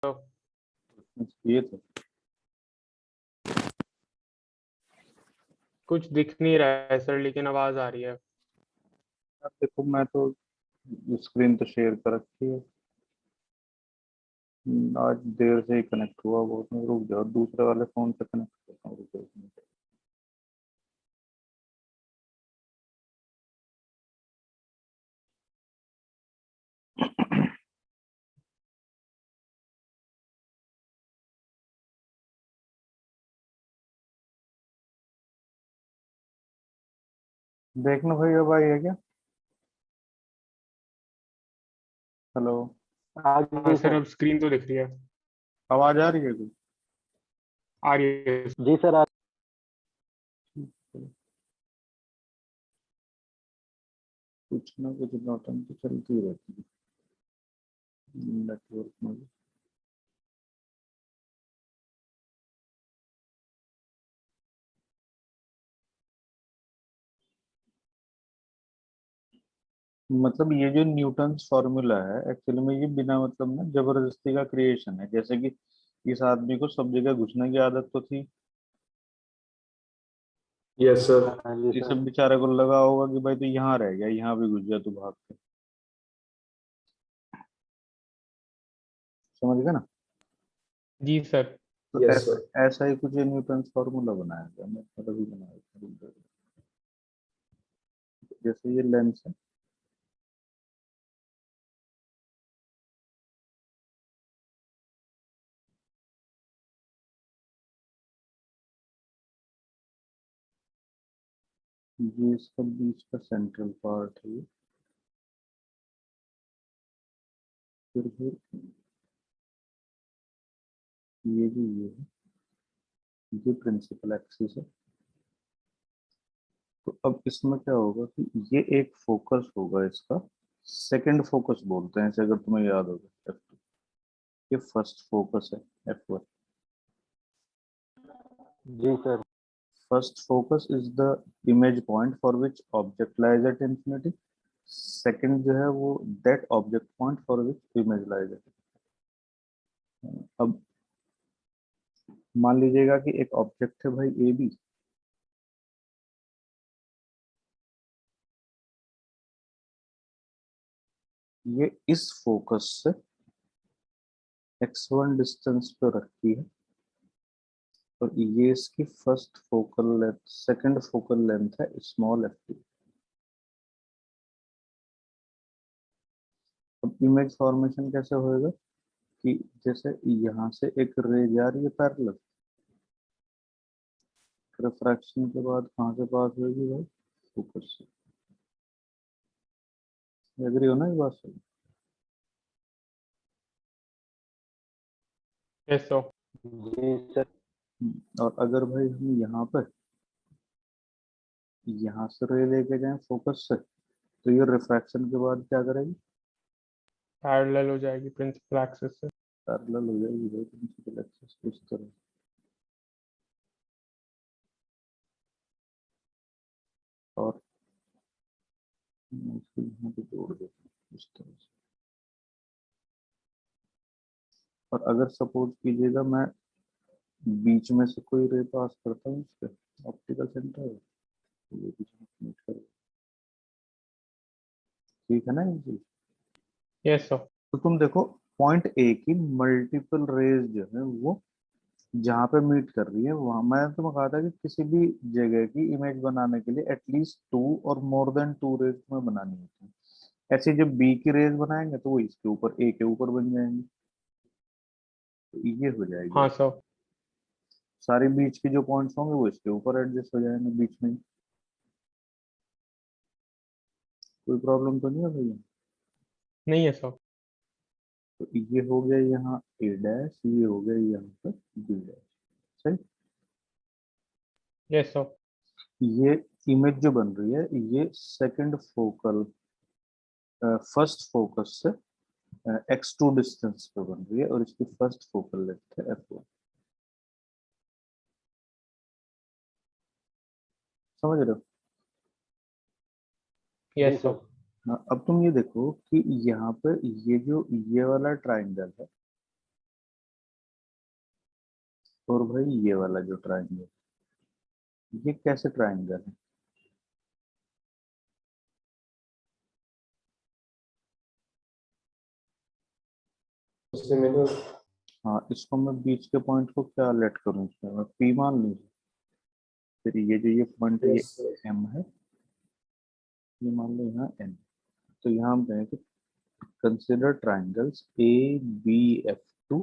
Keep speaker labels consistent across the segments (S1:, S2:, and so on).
S1: ये तो
S2: कुछ दिख नहीं रहा है सर, लेकिन आवाज आ रही है।
S1: देखो, मैं तो स्क्रीन तो शेयर कर रखी है। आज देर से ही कनेक्ट हुआ, बहुत में रुक जाओ, दूसरे वाले फोन से कनेक्ट करता हूँ, रुको एक मिनट। देखना भाई, अब आई है क्या? हेलो,
S2: हाँ सर, अब स्क्रीन तो दिख रही है।
S1: आवाज आ रही है कुछ?
S2: आ रही है।
S3: जी सर।
S1: कुछ ना कुछ नौटंकी चलती रहती है नेटवर्क में। मतलब ये जो न्यूटन्स फॉर्मूला है, एक्चुअली में ये बिना मतलब ना जबरदस्ती का क्रिएशन है। जैसे कि इस आदमी को सब जगह घुसने की आदत तो थी,
S4: यस सर।
S3: हाँ जी
S1: इस
S3: सर।
S1: बेचारे को लगा होगा कि भाई तू यहाँ रह गया, यहाँ भी घुस गया तू भाग के। समझ गया ना?
S2: जी सर।
S1: तो
S4: यस
S1: ऐसा
S4: सर।
S1: ऐसा ही कुछ न्यूटन्स फॉर्मूला बनाया गया, मैं मतलब ही बनाया था। जैसे ये लेंस है, ये इसका बीच का सेंट्रल पार्ट है। फिर ये भी ये है, ये प्रिंसिपल एक्सिस है। तो अब इसमें क्या होगा कि ये एक फोकस होगा इसका, सेकंड फोकस बोलते हैं इसे, अगर तुम्हें याद होगा F2। ये फर्स्ट फोकस है F1।
S3: जी sir.
S1: First focus is the image point for which object lies at infinity. Second जो है वो that object point for which image lies at. अब मान लीजिएगा कि एक ऑब्जेक्ट है भाई ए बी। ये इस फोकस से x1 डिस्टेंस पे रखती है, और ये इसकी first focal length, second focal length है स्मॉल f2। अब इमेज फॉर्मेशन कैसे होएगा कि जैसे यहाँ से एक रे जा रही है पैरेलल, रिफ्रैक्शन के बाद कहाँ से पास होगी भाई? फोकस से। एग्री हो ना ये बात से?
S2: Yes sir.
S3: जी सर।
S1: और अगर भाई हम यहाँ से रे लेके जाएं फोकस से, तो ये रिफ्रैक्शन के बाद क्या करेगी?
S2: पैरेलल हो जाएगी प्रिंसिपल एक्सिस से।
S1: पैरेलल हो जाएगी भाई प्रिंसिपल एक्सिस इस तरह। और मैं इसको यहाँ पे जोड़ देता हूँ इस तरह से। और अगर सपोज कीजिएगा मैं बीच में से कोई रे पास करता हूँ इसके, ऑप्टिकल सेंटर है, तो ये बीच में meet करेगा। ठीक है ना ये चीज?
S2: Yes sir.
S1: तो तुम देखो, पॉइंट ए की मल्टीपल रेज जो है वो जहाँ पे मीट कर रही है वहां, मैंने तुम्हें कहा था कि किसी भी जगह की इमेज बनाने के लिए एटलीस्ट टू और मोर देन टू रेज तुम्हें बनानी होती है। ऐसे जब बी की रेज बनाएंगे तो वो इसके ऊपर, ए के ऊपर बन जाएंगे, तो ये हो जाएगी।
S2: हाँ सर।
S1: सारे बीच के जो पॉइंट्स होंगे वो इसके ऊपर एडजस्ट हो जाएंगे बीच में। कोई प्रॉब्लम तो नहीं है भैया?
S2: नहीं है सर।
S1: तो ये हो गया यहाँ ए डैश, ये हो गया यहाँ पर बी डैश। सही।
S2: Yes sir.
S1: ये इमेज जो बन रही है ये सेकंड फोकल, फर्स्ट फोकस से x2 डिस्टेंस पे बन रही है, और इसकी फर्स्ट फोकल लेंथ है f1। समझ रहे हो?
S3: जी
S2: यस
S3: सर।
S2: सर।
S1: हाँ, अब तुम ये देखो कि यहाँ पे ये जो ये वाला ट्राइंगल है, और भाई ये वाला जो ट्राइंगल, ये कैसे ट्राइंगल है?
S4: उससे मैं तो
S1: हाँ, इसको मैं बीच के पॉइंट को क्या लेट करूँ, इसमें मैं पी मान लूँ। फिर ये जो ये पॉइंट है, ये
S4: यस सर।
S1: एम है, ये मान लो यहाँ एन। तो यहाँ हम कहें कि consider triangles A B F two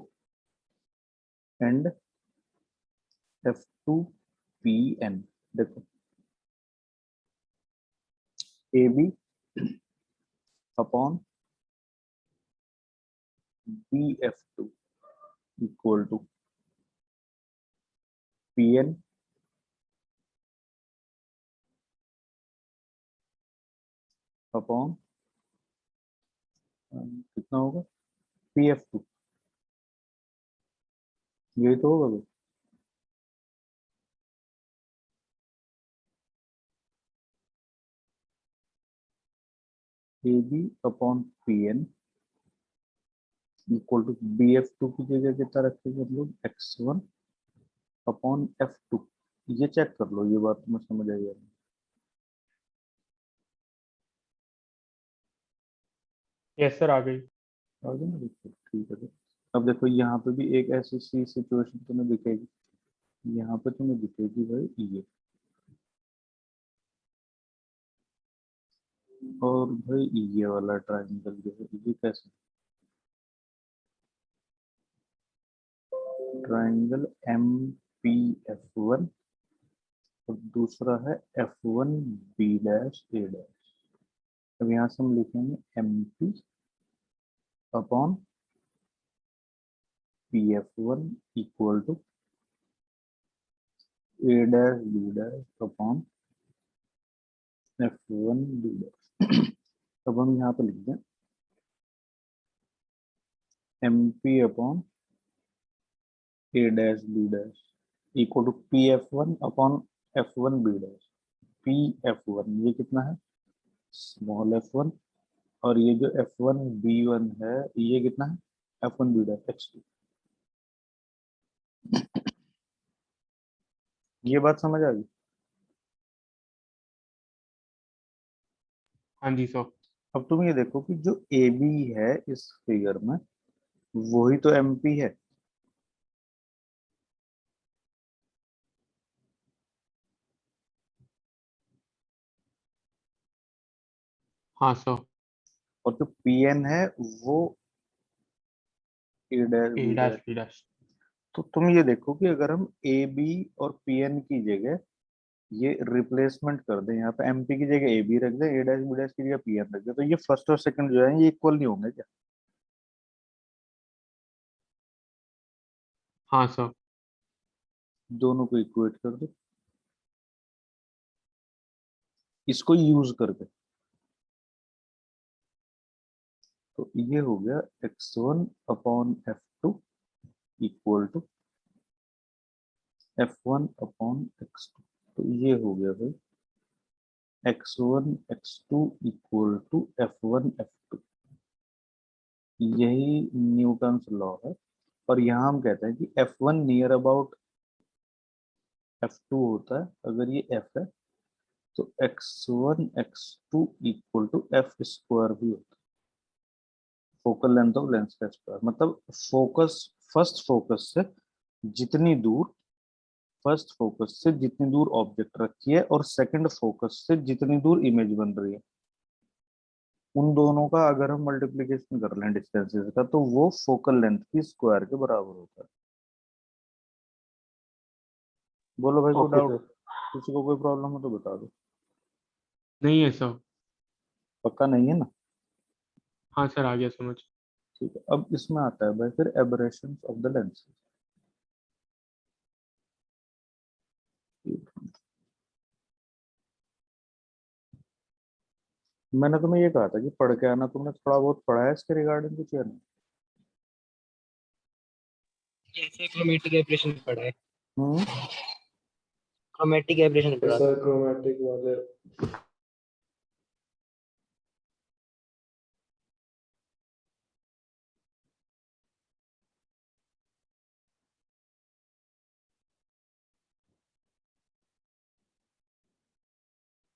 S1: and F two P N. देखो, A B upon B F two equal to P N upon कितना होगा, पी एफ टू। यही तो होगा भाई। A B upon P N equal to B F two की जगह कितना रखेंगे हम लोग, x one upon F two. ये चेक कर लो, ये बात तुम्हें समझ आई है?
S2: यस सर, आ गई।
S1: आगे ना देखो, ठीक है। अब देखो यहाँ पे भी एक ऐसी सी सिचुएशन तुम्हें दिखेगी, यहाँ पे तुम्हें दिखेगी भाई ये, और भाई ये वाला ट्राइंगल जो है, ये कैसे, triangle M P F one और दूसरा है F one B dash A dash. अब यहाँ से हम लिखेंगे M P upon P F one equal to A dash B dash upon F one B dash. अब हम यहाँ पे लिख दें M P upon A dash B dash equal to P F one upon F one B dash. P F one ये कितना है, small F one, और ये जो एफ वन बी वन है, ये कितना है, F one B dash X two. ये बात समझ आ गई?
S2: हाँ जी सर।
S1: अब तुम ये देखो कि जो ए बी है इस फिगर में, वही तो एम पी है।
S2: हाँ सर।
S1: और जो पी एन है वो A dash
S2: A
S1: B
S2: dash
S1: dash.
S2: B dash.
S1: तो तुम ये देखो कि अगर हम ए बी और पी एन की जगह ये रिप्लेसमेंट कर दें, यहाँ पे एमपी की जगह ए बी रख दें, ए डैश बी डैश की जगह पी एन रख दें, तो ये फर्स्ट और सेकंड जो है ये इक्वल नहीं होंगे क्या?
S2: हाँ सर।
S1: दोनों को इक्वेट कर दो इसको यूज करके। तो ये हो गया X one upon F two equal to F one upon X two. तो ये हो गया भाई X one X two equal to F one F two. यही न्यूटन्स लॉ है। और यहाँ हम कहते हैं कि F one near about F two होता है, अगर ये एफ है तो X one X two equal to F square भी होता है, फोकल लेंथ ऑफ लेंस का स्क्वायर। मतलब फोकस, फर्स्ट फोकस से जितनी दूर, फर्स्ट फोकस से जितनी दूर ऑब्जेक्ट रखी है और सेकंड फोकस से जितनी दूर इमेज बन रही है, उन दोनों का अगर हम मल्टीप्लीकेशन कर लें डिस्टेंसेस का, तो वो फोकल लेंथ की स्क्वायर के बराबर होता है। बोलो भाई, कोई
S3: ओके
S1: डाउट,
S3: सर।
S1: किसी को कोई प्रॉब्लम हो तो बता दो।
S2: नहीं है सर।
S1: पक्का नहीं है ना?
S2: हाँ सर, आ गया समझ।
S1: ठीक है, अब इसमें आता है भाई फिर एबरेशन ऑफ द लेंस। मैंने तुम्हें ये कहा था कि पढ़ के आना, तुमने थोड़ा बहुत पढ़ा है इसके रिगार्डिंग कुछ या नहीं?
S5: जैसे क्रोमेटिक एब्रेशन पढ़ा है।
S1: हम्म।
S5: क्रोमेटिक एब्रेशन पढ़ा
S4: सर क्रोमेटिक वाले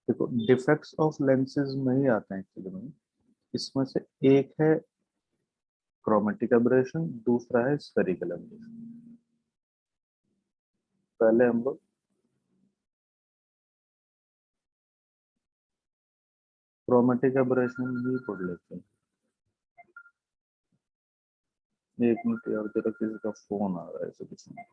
S1: देखो डिफेक्ट्स ऑफ लेंसेज में ही आते हैं एक्चुअली में। इसमें से एक है क्रोमेटिक एब्रेशन, दूसरा है स्फेरिकल एब्रेशन। पहले हम लोग क्रोमेटिक एब्रेशन ही पढ़ लेते हैं। एक मिनट यार, तेरा किसी का फोन आ रहा है, ऐसे कुछ नहीं।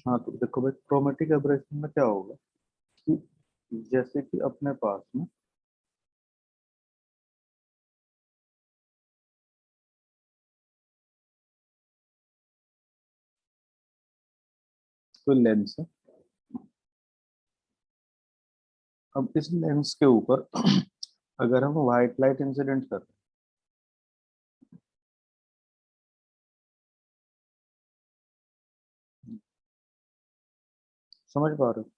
S1: हाँ तो देखो भाई, क्रोमेटिक एब्रेशन में क्या होगा कि जैसे कि अपने पास में कोई लेंस है, अब इस लेंस के ऊपर अगर हम व्हाइट लाइट इंसिडेंट कर रहे हैं, समझ पा रहे हो?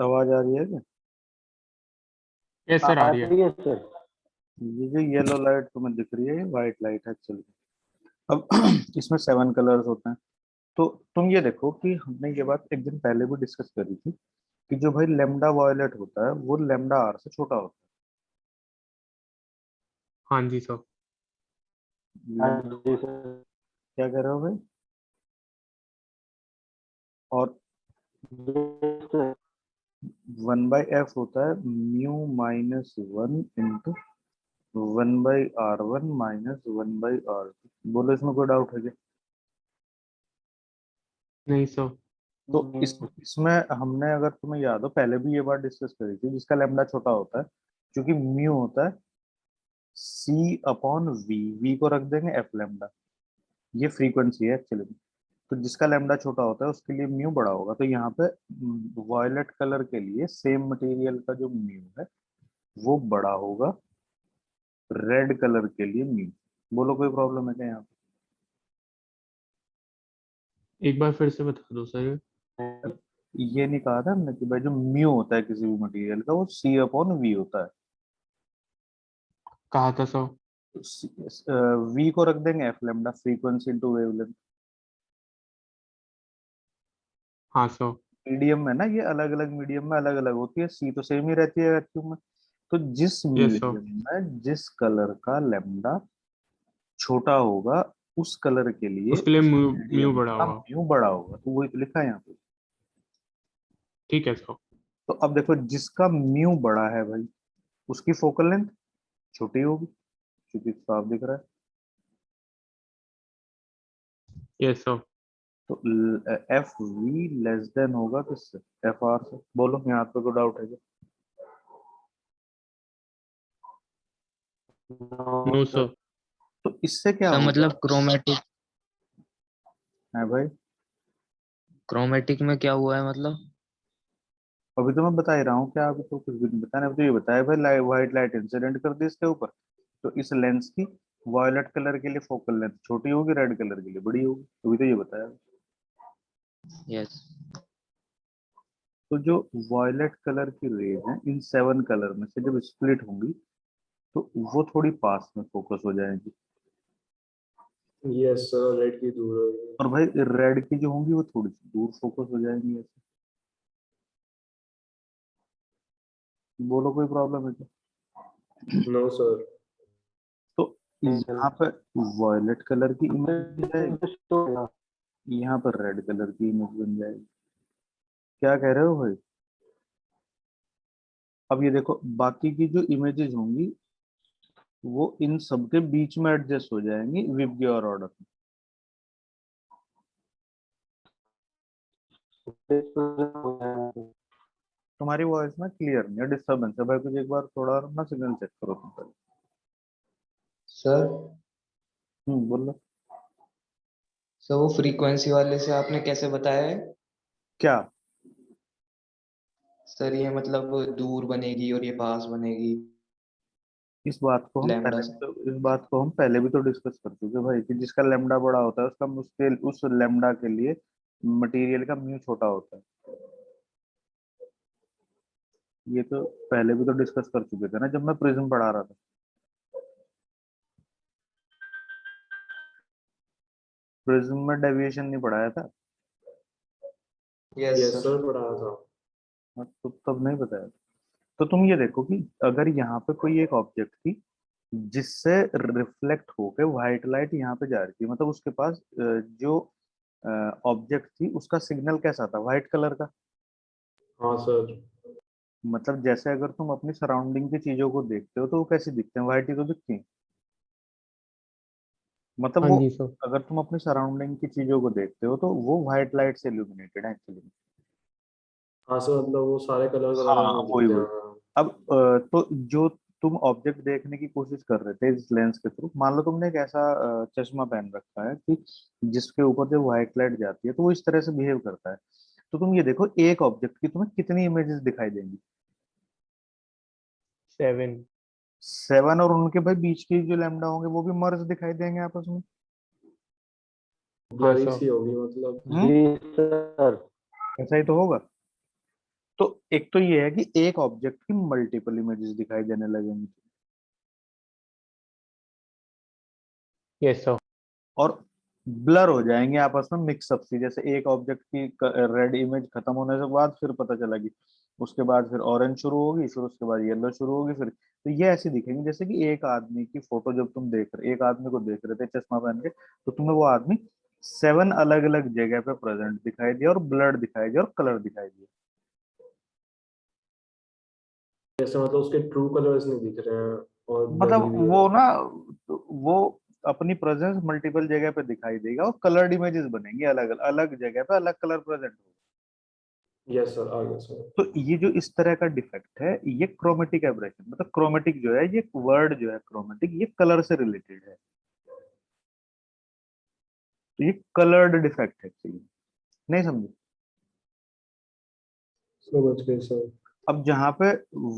S1: आवाज आ रही है क्या?
S2: यस सर, आ रही है।
S3: है सर।
S1: ये जो येलो लाइट तुम्हें दिख रही है ये व्हाइट लाइट है एक्चुअली। अब इसमें 7 कलर्स होते हैं। तो तुम ये देखो कि हमने ये बात एक दिन पहले भी डिस्कस करी थी कि जो भाई लेमडा वॉयलेट होता है वो लेमडा आर से छोटा होता
S2: हाँ जी सर।
S1: है।
S3: हाँ
S1: लेमडा
S3: जी सर।
S1: क्या कह रहे हो भाई? और
S3: जी सर।
S1: 1/f होता है μ-1 इंटू 1/r1 माइनस 1/r2। बोलो इसमें कोई डाउट है क्या?
S2: नहीं सर।
S1: तो इसमें हमने, अगर तुम्हें याद हो, पहले भी ये बात डिस्कस करी थी, जिसका लेमडा छोटा होता है, क्योंकि म्यू होता है सी अपॉन वी, वी को रख देंगे एफ लेमडा। ये फ्रीक्वेंसी है एक्चुअली। तो जिसका लेमडा छोटा होता है उसके लिए म्यू बड़ा होगा। तो यहाँ पे वॉयलेट कलर के लिए सेम मटेरियल का जो म्यू है वो बड़ा होगा रेड कलर के लिए म्यू। बोलो कोई प्रॉब्लम है क्या यहाँ
S2: एक बार फिर से बता दो सर।
S1: पे? ये नहीं कहा था हमने कि भाई जो म्यू होता है किसी भी मटेरियल का वो सी अपॉन वी होता है।
S2: कहा था सर।
S1: वी को रख देंगे F lambda, frequency into wavelength.
S2: हाँ सर।
S1: मीडियम में ना, ये अलग अलग मीडियम में अलग अलग होती है, सी तो सेम ही रहती है वैक्यूम में। तो जिस
S2: यस सर।
S1: मीडियम में जिस कलर का लेमडा छोटा होगा उस कलर के लिए
S2: उसके लिए
S1: उस
S2: म्यू म्यू
S1: मीडियम
S2: बड़ा
S1: का
S2: होगा।
S1: म्यू बड़ा होगा। तो वही तो लिखा है यहाँ पे।
S2: ठीक है सर।
S1: तो अब देखो, जिसका म्यू बड़ा है भाई उसकी फोकल लेंथ छोटी होगी, क्योंकि साफ दिख रहा है।
S2: Yes sir.
S1: तो एफ वी लेस देन होगा किससे? एफ आर से। बोलो यहाँ पे कोई डाउट है क्या?
S2: No sir.
S1: तो इससे क्या
S5: सर
S1: होगा?
S5: मतलब क्रोमेटिक,
S1: है भाई,
S5: क्रोमेटिक में क्या हुआ है मतलब?
S1: अभी तो मैं बता ही रहा हूँ क्या, अभी तो कुछ भी नहीं बताया। अभी तो ये बताया भाई, व्हाइट लाइट इंसिडेंट कर दी इसके ऊपर, तो इस लेंस की वॉयलेट कलर के लिए फोकल लेंथ छोटी होगी, रेड कलर के लिए बड़ी होगी। अभी तो ये बताया।
S5: यस।
S1: तो जो वॉयलेट कलर की रेज है इन 7 कलर में से जब स्प्लिट होंगी तो वो थोड़ी पास में फोकस हो जाएंगी,
S4: यस सर, रेड की दूर होगी।
S1: और भाई रेड की जो होंगी वो थोड़ी सी दूर फोकस हो जाएंगी ऐसे। बोलो कोई प्रॉब्लम है क्या?
S4: No sir.
S1: तो यहाँ पे वॉयलेट कलर की इमेज जाएगी, यहाँ पर रेड कलर की इमेज बन जाएगी। क्या कह रहे हो भाई? अब ये देखो, बाकी की जो इमेजेस होंगी वो इन सब के बीच में एडजस्ट हो जाएंगी विबग्य और ऑर्डर में। तुम्हारी वॉइस ना क्लियर नहीं है, डिस्टर्बेंस है भाई, कुछ एक बार थोड़ा अपना सिग्नल चेक करो तुम पहले।
S3: सर
S1: बोलो।
S3: सर वो फ्रीक्वेंसी वाले से आपने कैसे बताया है?
S1: क्या?
S3: सर ये मतलब दूर बनेगी और ये पास बनेगी लैम्डा से।
S1: इस बात को हम पहले भी तो डिस्कस कर चुके भाई, कि जिसका लेमडा बड़ा होता है उसका उसके उस लेमडा के लिए मटेरियल का म्यू छोटा होता है। ये तो पहले भी तो डिस्कस कर चुके थे ना, जब मैं प्रिज्म पढ़ा रहा था। प्रिज्म में डेविएशन नहीं पढ़ाया था?
S3: Yes
S4: yes
S3: sir.
S4: सर पढ़ाया था।
S1: हाँ, तो तब नहीं बताया। तो तुम ये देखो कि अगर यहाँ पे कोई एक ऑब्जेक्ट थी जिससे रिफ्लेक्ट होके व्हाइट लाइट यहाँ पे जा रही थी, मतलब उसके पास जो ऑब्जेक्ट थी उसका सिग्नल कैसा था, व्हाइट कलर का।
S4: हाँ सर।
S1: मतलब जैसे अगर तुम अपनी सराउंडिंग की चीजों को देखते हो तो वो कैसी दिखते हैं, व्हाइट ही तो दिखती हैं। मतलब
S2: हाँ
S1: वो,
S2: जी सर।
S1: अगर तुम अपनी सराउंडिंग की चीजों को देखते हो तो वो व्हाइट लाइट से इल्यूमिनेटेड है एक्चुअली।
S4: हाँ सर, मतलब वो सारे कलर अलग
S1: हाँ,
S4: अलग
S1: वही
S4: दिखते हैं।
S1: वही।
S4: हाँ।
S1: अब तो जो तुम ऑब्जेक्ट देखने की कोशिश कर रहे थे इस लेंस के थ्रू, मान लो तुमने एक ऐसा चश्मा पहन रखा है कि जिसके ऊपर जो व्हाइट लाइट जाती है तो वो इस तरह से बिहेव करता है। तो तुम ये देखो, एक ऑब्जेक्ट की तुम्हें कितनी इमेजेस दिखाई देंगी?
S2: 7।
S1: 7। और उनके भाई बीच के जो लैम्डा होंगे वो भी मर्ज दिखाई देंगे आपस में।
S2: हाँ
S4: ब्लरी
S2: सर।
S4: सी होगी मतलब।
S1: हम्म।
S3: जी सर।
S1: ऐसा ही तो होगा। तो एक तो ये है कि एक ऑब्जेक्ट की मल्टीपल इमेजेस दिखाई देने लगेंगी,
S2: यस सर।
S1: और ब्लर हो जाएंगे आपस में, मिक्सअप सी। जैसे एक ऑब्जेक्ट की रेड इमेज खत्म होने से बाद फिर पता चला कि उसके बाद फिर ऑरेंज शुरू होगी, फिर उसके बाद येलो शुरू होगी, फिर तो ये ऐसी दिखेंगी जैसे कि एक आदमी की फोटो जब तुम देख रहे, एक आदमी को देख रहे थे चश्मा पहन के, तो तुम्हें वो आदमी 7 अलग अलग जगह पे प्रेजेंट दिखाई दिया, और ब्लड दिखाई दिया, और कलर दिखाई दिया।
S4: जैसे मतलब उसके ट्रू कलर्स नहीं दिख रहे हैं और
S1: मतलब
S4: ब्लरी भी है।
S1: वो ना, वो अपनी प्रेजेंस मल्टीपल जगह पे दिखाई देगा, और कलर्ड इमेजेस बनेंगी अलग अलग जगह पे, अलग कलर प्रेजेंट होगा।
S4: यस सर, आ गया सर।
S1: तो ये जो इस तरह का डिफेक्ट है, ये क्रोमेटिक एब्रेशन, मतलब क्रोमेटिक जो है, ये वर्ड जो है क्रोमेटिक, ये कलर से रिलेटेड है। तो ये कलर्ड डिफेक्ट है एक्चुअली। नहीं समझे?
S4: समझ गए सर।
S1: अब जहां पे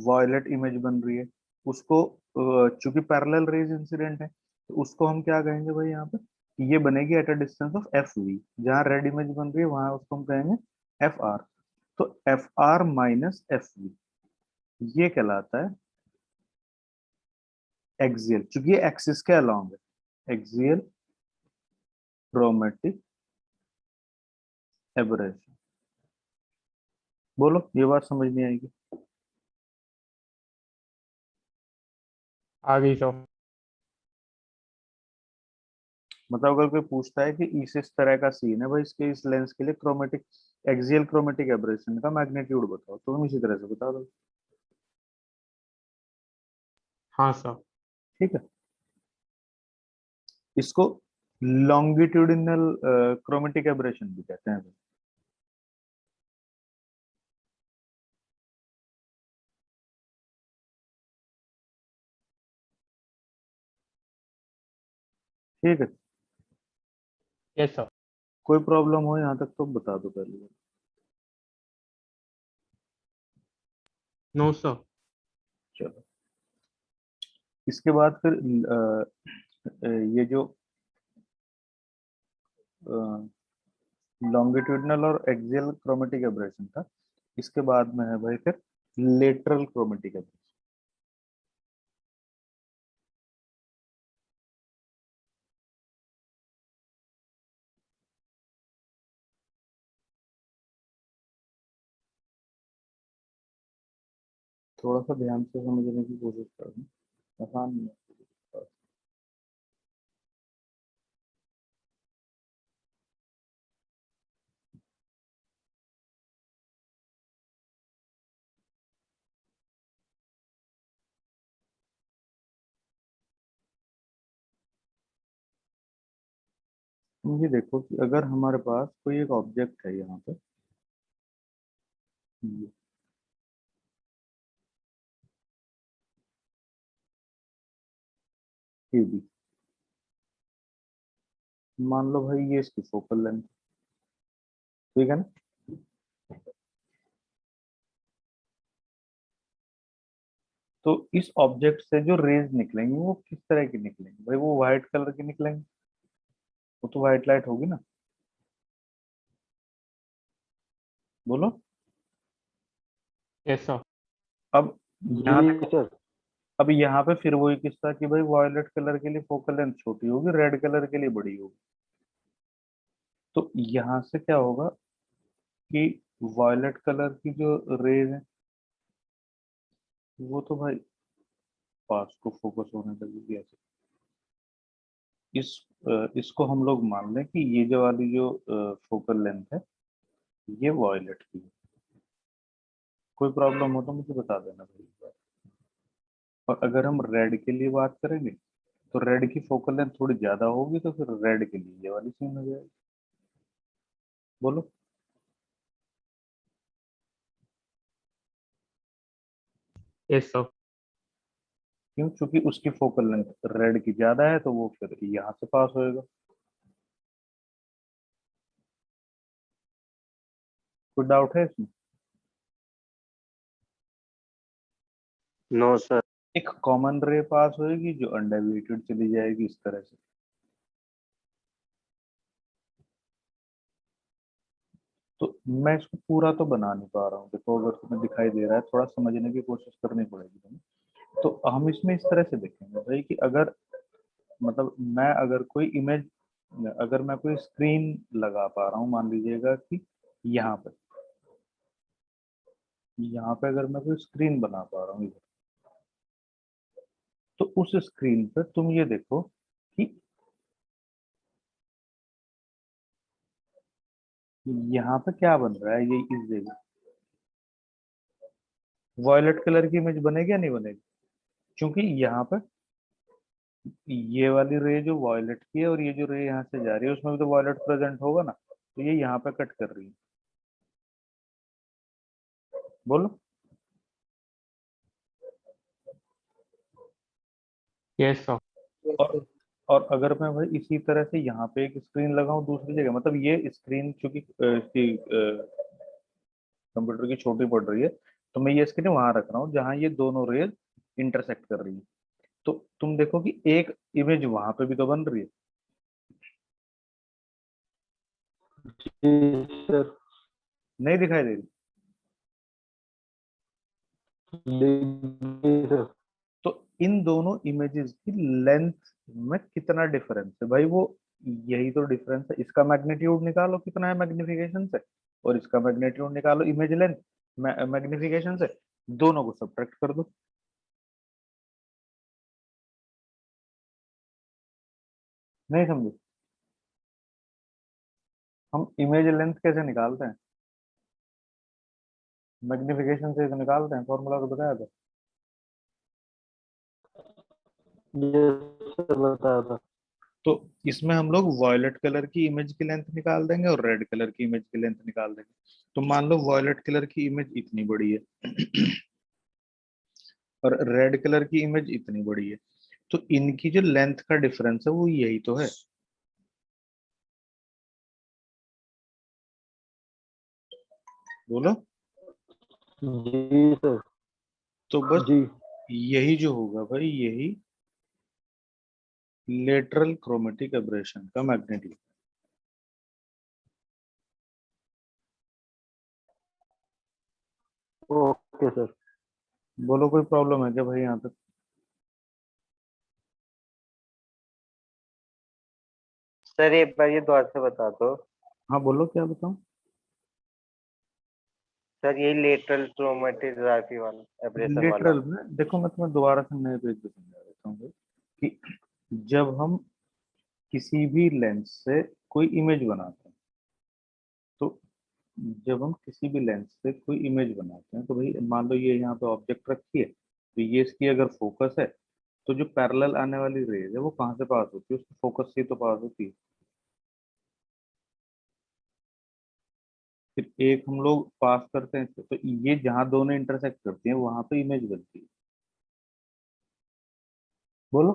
S1: वॉयलेट इमेज बन रही है उसको, चूंकि पैरेलल रेज इंसिडेंट है, तो उसको हम क्या कहेंगे भाई यहाँ पे, कि ये बनेगी at a distance of F V. जहां रेड इमेज बन रही है वहां उसको हम कहेंगे एफ आर। तो F R minus F V, ये कहलाता है एक्सियल, चूंकि ये एक्सिस के अलोंग है, एक्सियल क्रोमेटिक एब्रेशन। बोलो, ये बात समझ नहीं आएगी?
S2: आ गई सर।
S1: मतलब अगर कोई पूछता है कि इस तरह का सीन है भाई, इसके इस लेंस के लिए क्रोमेटिक, एक्सियल क्रोमेटिक एब्रेशन का मैग्नीट्यूड बताओ, तो तुम इसी तरह से बता दो।
S2: हाँ सर।
S1: ठीक है। इसको लॉन्गिट्यूडिनल क्रोमेटिक एब्रेशन भी कहते हैं। ठीक है।
S2: Yes sir.
S1: कोई प्रॉब्लम हो यहाँ तक तो बता दो पहले।
S2: No sir.
S1: चलो, इसके बाद फिर ये जो लॉन्गिट्यूडिनल और एक्सियल क्रोमेटिक एब्रेशन था, इसके बाद में है भाई फिर लेटरल क्रोमेटिक एब्रेशन। थोड़ा सा ध्यान से समझने की कोशिश करना, आसान नहीं है। तुम ये देखो कि अगर हमारे पास कोई एक ऑब्जेक्ट है यहाँ पे, ये भी, मान लो भाई ये इसकी फोकल लेंथ, ठीक है ना। तो इस ऑब्जेक्ट से जो रेज निकलेंगे वो किस तरह की निकलेंगे भाई, वो व्हाइट कलर की निकलेंगे, वो तो व्हाइट लाइट होगी ना, बोलो।
S2: Yes sir.
S1: अब यहाँ
S4: जी
S1: देखो,
S4: सर।
S1: अब यहाँ पे फिर वही किस्सा कि भाई वॉयलेट कलर के लिए फोकल लेंथ छोटी होगी, रेड कलर के लिए बड़ी होगी। तो यहाँ से क्या होगा कि वॉयलेट कलर की जो रेज है वो तो भाई पास को फोकस होने लगेगी ऐसे। इसको हम लोग मान लें कि ये जो वाली जो फोकल लेंथ है ये वॉयलेट की है। कोई प्रॉब्लम हो तो मुझे बता देना भाई एक बार। और अगर हम रेड के लिए बात करेंगे तो रेड की फोकल लेंथ थोड़ी ज्यादा होगी, तो फिर रेड के लिए ये वाली सीन हो जाएगी, बोलो।
S2: Yes sir.
S1: क्यों? क्योंकि उसकी फोकल लेंथ रेड की ज्यादा है तो वो फिर यहाँ से पास होएगा। कोई डाउट है इसमें?
S4: No sir.
S1: एक कॉमन रे पास होएगी जो अनडेविएटेड चली जाएगी इस तरह से। तो मैं इसको पूरा तो बना नहीं पा रहा हूँ, देखो अगर तुम्हें दिखाई दे रहा है, थोड़ा समझने की कोशिश करनी पड़ेगी तुम्हें। तो हम इसमें इस तरह से देखेंगे भाई कि अगर, मतलब मैं अगर कोई इमेज, अगर मैं कोई स्क्रीन लगा पा रहा हूँ, मान लीजिएगा कि यहाँ पे अगर मैं कोई स्क्रीन बना पा रहा हूँ इधर, तो उस स्क्रीन पे तुम ये देखो कि यहाँ पे क्या बन रहा है, ये इस जगह वॉयलेट कलर की इमेज बनेगी या नहीं बनेगी? क्योंकि यहाँ पे ये वाली रे जो वॉयलेट की है और ये जो रे यहाँ से जा रही है उसमें भी तो वॉयलेट प्रेजेंट होगा ना, तो ये यहाँ पे कट कर रही है, बोलो।
S2: Yes sir.
S1: और और अगर मैं भाई इसी तरह से यहाँ पे एक स्क्रीन लगाऊं दूसरी जगह, मतलब ये स्क्रीन चूंकि इसकी कंप्यूटर की छोटी पड़ रही है, तो मैं ये स्क्रीन वहां रख रहा हूँ जहां ये दोनों रेज इंटरसेक्ट कर रही है। तो तुम देखो कि एक इमेज वहां पे भी तो बन रही है,
S4: जी सर।
S1: नहीं दिखाई दे रही?
S4: जी सर।
S1: तो इन दोनों इमेजेस की लेंथ में कितना डिफरेंस है भाई, वो यही तो डिफरेंस है। इसका मैग्नीट्यूड निकालो कितना है मैग्निफिकेशन से, और इसका मैग्नीट्यूड निकालो इमेज लेंथ मैग्निफिकेशन से, दोनों को सब्ट्रैक्ट कर दो। नहीं समझे? हम इमेज लेंथ कैसे निकालते हैं? मैग्निफिकेशन से तो निकालते हैं, फॉर्मूला तो बताया था।
S4: ये सर बताया था।
S1: तो इसमें हम लोग वॉयलेट कलर की इमेज की लेंथ निकाल देंगे और रेड कलर की इमेज की लेंथ निकाल देंगे। तो मान लो वॉयलेट कलर की इमेज इतनी बड़ी है और रेड कलर की इमेज इतनी बड़ी है, तो इनकी जो लेंथ का डिफरेंस है वो यही तो है, बोलो।
S4: जी सर।
S1: तो बस
S4: जी।
S1: यही जो होगा भाई, यही लेटरल क्रोमेटिक एब्रेशन का मैग्नीट्यूड।
S4: Okay sir.
S1: बोलो कोई प्रॉब्लम है क्या भाई यहाँ तक?
S6: सर एक बार ये दोबारा से बता दो।
S1: हाँ बोलो, क्या बताऊँ?
S6: सर ये लेटरल क्रोमेटोग्राफी वाला एब्रेशन वाला।
S1: लेटरल में देखो, मैं तुम्हें दोबारा से नए पेज पे समझा देता हूँ भाई, कि जब हम किसी भी लेंस से कोई इमेज बनाते हैं, तो जब हम किसी भी लेंस से कोई इमेज बनाते हैं, तो भाई मान लो ये यहाँ पे ऑब्जेक्ट रखी है, तो ये इसकी अगर फोकस है, तो जो पैरेलल आने वाली रेज है वो कहाँ से पास होती है, उसकी फोकस से तो पास होती है। फिर एक हम लोग पास करते हैं इससे, तो ये जहां दोनों इंटरसेक्ट करती हैं वहां पे इमेज बनती है। बोलो।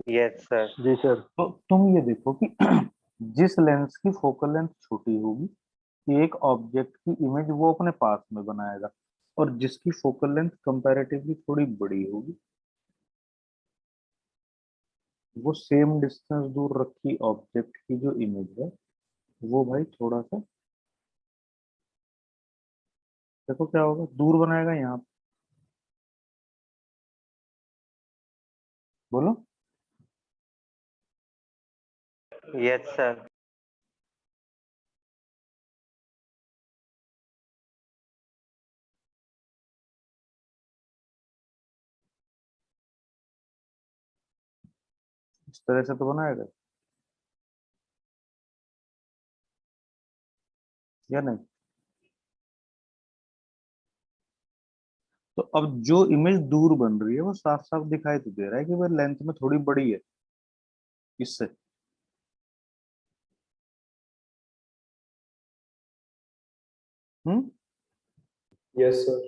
S6: Yes sir.
S4: जी सर।
S1: तो तुम ये देखो कि जिस लेंस की फोकल लेंथ छोटी होगी, एक ऑब्जेक्ट की इमेज वो अपने पास में बनाएगा, और जिसकी फोकल लेंथ कंपैरेटिवली थोड़ी बड़ी होगी, वो सेम डिस्टेंस दूर रखी ऑब्जेक्ट की जो इमेज है वो भाई थोड़ा सा, देखो क्या होगा, दूर बनाएगा यहाँ पे। बोलो।
S6: Yes sir.
S1: इस तरह से तो बनाएगा या नहीं? तो अब जो इमेज दूर बन रही है वो साफ साफ दिखाई तो दे रहा है कि वो लेंथ में थोड़ी बड़ी है इससे। हम्म।
S4: Yes sir.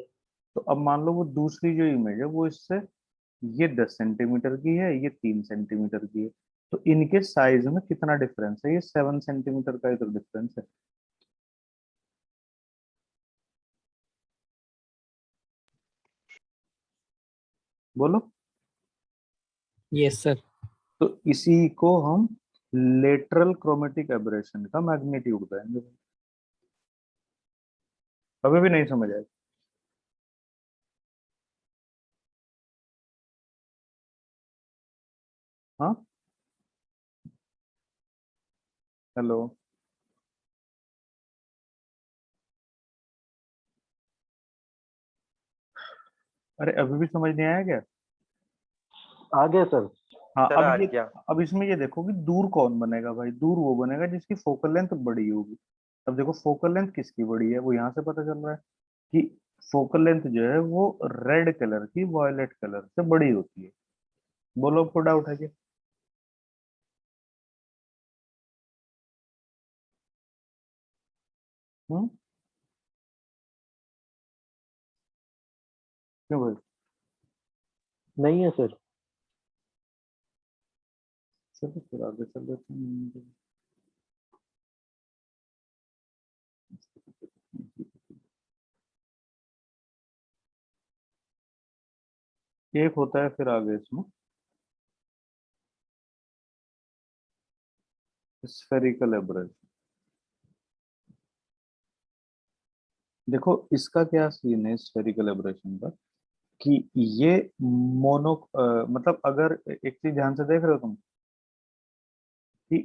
S1: तो अब मान लो वो दूसरी जो इमेज है वो इससे, ये 10 सेंटीमीटर की है, ये 3 सेंटीमीटर की है, तो इनके साइज में कितना डिफरेंस है? ये 7 सेंटीमीटर का ही तो डिफरेंस है। बोलो।
S7: Yes sir.
S1: तो इसी को हम लेटरल क्रोमेटिक एब्रेशन का मैग्नीट्यूड कहेंगे। अभी भी नहीं समझ आया? हाँ। हेलो। अरे अभी भी समझ नहीं आया क्या?
S4: आ गया सर।
S1: हाँ,
S6: सर आ गया।
S1: अब इसमें ये देखो कि दूर कौन बनेगा भाई, दूर वो बनेगा जिसकी फोकल लेंथ बड़ी होगी। अब देखो फोकल लेंथ किसकी बड़ी है, वो यहाँ से पता चल रहा है कि फोकल लेंथ जो है वो रेड कलर की वॉयलेट कलर से बड़ी होती है। बोलो, आपको डाउट है क्या? हम्म। क्यों भाई?
S4: नहीं है सर।
S1: चलो फिर आगे चल लेते हैं। एक होता है फिर आगे इसमें स्फेरिकल एब्रेशन। देखो इसका क्या सीन है स्फेरिकल एब्रेशन का, कि ये मतलब अगर एक चीज ध्यान से देख रहे हो तुम, कि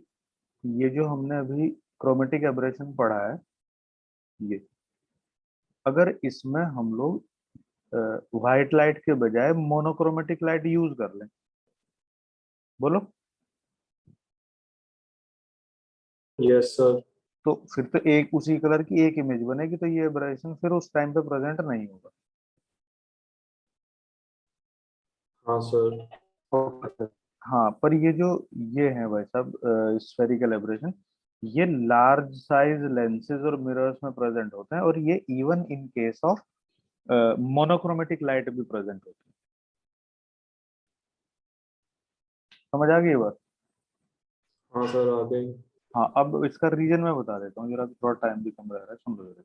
S1: ये जो हमने अभी क्रोमेटिक एब्रेशन पढ़ा है, ये अगर इसमें हम लोग व्हाइट लाइट के बजाय मोनोक्रोमेटिक लाइट यूज कर लें, बोलो,
S4: यस सर।
S1: तो फिर तो एक उसी कलर की एक इमेज बनेगी, तो ये एब्रेशन फिर उस टाइम पे प्रेजेंट नहीं होगा।
S4: हाँ सर।
S1: और हाँ, पर ये जो ये है भाई साहब स्फेरिकल एब्रेशन, ये लार्ज साइज लेंसेज और मिरर्स में प्रेजेंट होते हैं, और ये even in case of monochromatic light भी प्रेजेंट होती है। समझ आ गई ये बात?
S4: हाँ सर आ गई।
S1: हाँ, अब इसका रीजन मैं बता देता हूँ जरा, थोड़ा टाइम भी कम रह रहा है, सुन लो जरा।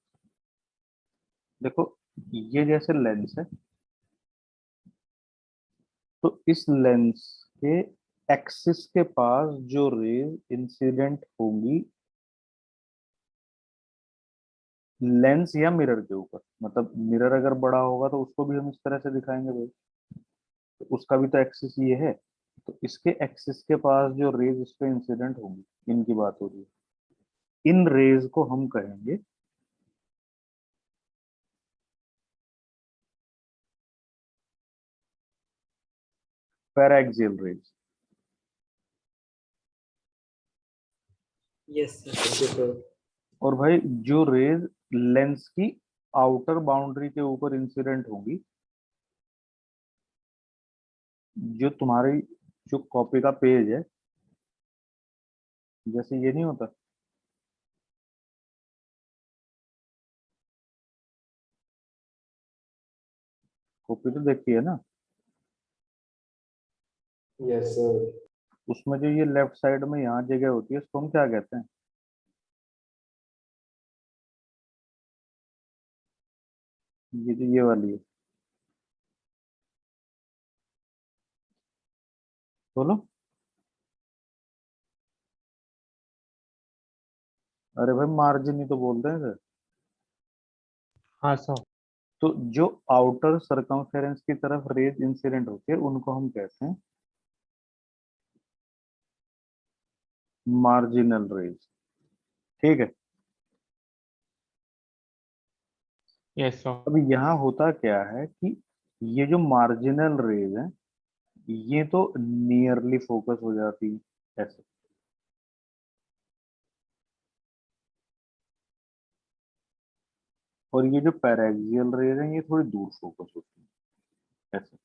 S1: देखो, ये जैसे लेंस है, तो इस लेंस के एक्सिस के पास जो रेज इंसिडेंट होंगी लेंस या मिरर के ऊपर, मतलब मिरर अगर बड़ा होगा तो उसको भी हम इस तरह से दिखाएंगे भाई, तो उसका भी तो एक्सिस ये है, तो इसके एक्सिस के पास जो रेज इस पे इंसिडेंट होंगी, इनकी बात हो रही है, इन रेज को हम कहेंगे paraxial rays.
S7: Yes sir.
S4: Okay sir.
S1: और भाई जो रेज लेंस की आउटर बाउंड्री के ऊपर इंसिडेंट होंगी, जो तुम्हारी जो कॉपी का पेज है, जैसे ये नहीं होता, कॉपी तो देखी है ना,
S4: Yes, sir.
S1: उसमें जो ये लेफ्ट साइड में यहाँ जगह होती है उसको हम क्या कहते हैं? ये जो ये वाली है, बोलो। अरे भाई मार्जिन ही तो बोलते हैं सर।
S2: हाँ सर।
S1: तो जो आउटर सरकमफेरेंस की तरफ रेज इंसिडेंट होती है उनको हम कहते हैं मार्जिनल रेज। ठीक है।
S2: Yes sir.
S1: अब यहाँ होता क्या है कि ये जो मार्जिनल रेज है ये तो नियरली फोकस हो जाती है ऐसे, और ये जो पैरेक्सियल रेज है ये थोड़ी दूर फोकस होती है ऐसे।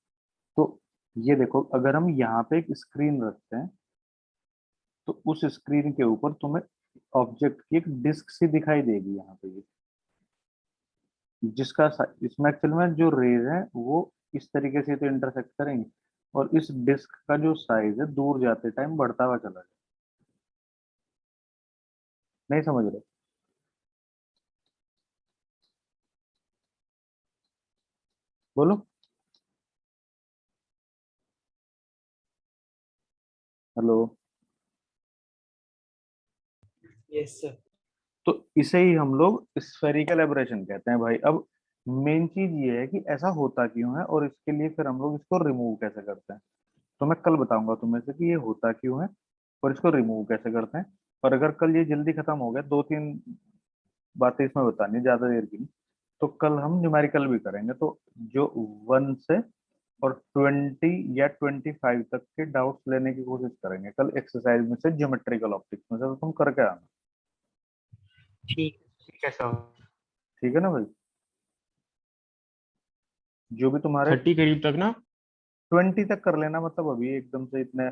S1: तो ये देखो, अगर हम यहाँ पे एक स्क्रीन रखते हैं तो उस स्क्रीन के ऊपर तुम्हें ऑब्जेक्ट की एक डिस्क सी दिखाई देगी यहाँ पे, ये जिसका इसमें एक्चुअल में जो रेज है वो इस तरीके से तो इंटरसेक्ट करेंगे, और इस डिस्क का जो साइज है दूर जाते टाइम बढ़ता हुआ चला जाए। नहीं समझ रहे? बोलो। हेलो।
S7: Yes sir.
S1: तो इसे ही हम लोग स्फेरिकल एब्रेशन कहते हैं भाई। अब मेन चीज ये है कि ऐसा होता क्यों है, और इसके लिए फिर हम लोग इसको रिमूव कैसे करते हैं। तो मैं कल बताऊंगा तुम्हें से कि ये होता क्यों है और इसको रिमूव कैसे करते हैं। और अगर कल ये जल्दी खत्म हो गया, दो तीन बातें इसमें बतानी, ज्यादा देर की नहीं, तो कल हम न्यूमेरिकल भी करेंगे। तो जो 1 से और 20 या 25 तक के डाउट्स लेने की कोशिश करेंगे कल एक्सरसाइज में से, ज्योमेट्रिकल ऑप्टिक्स में से, तो तुम करके आना।
S7: ठीक।
S2: ठीक है सर।
S1: ठीक है ना भाई? जो भी तुम्हारे
S2: 30 करीब तक ना।
S1: 20 तक कर लेना, मतलब अभी एकदम से इतने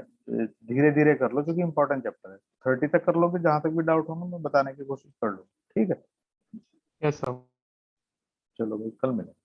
S1: धीरे धीरे कर लो क्योंकि इंपॉर्टेंट चैप्टर है। 30 तक कर लोगे, जहां तक भी डाउट होगा मैं बताने की कोशिश कर लूँ। ठीक है,
S2: यस सर।
S1: चलो भाई कल मिलेंगे।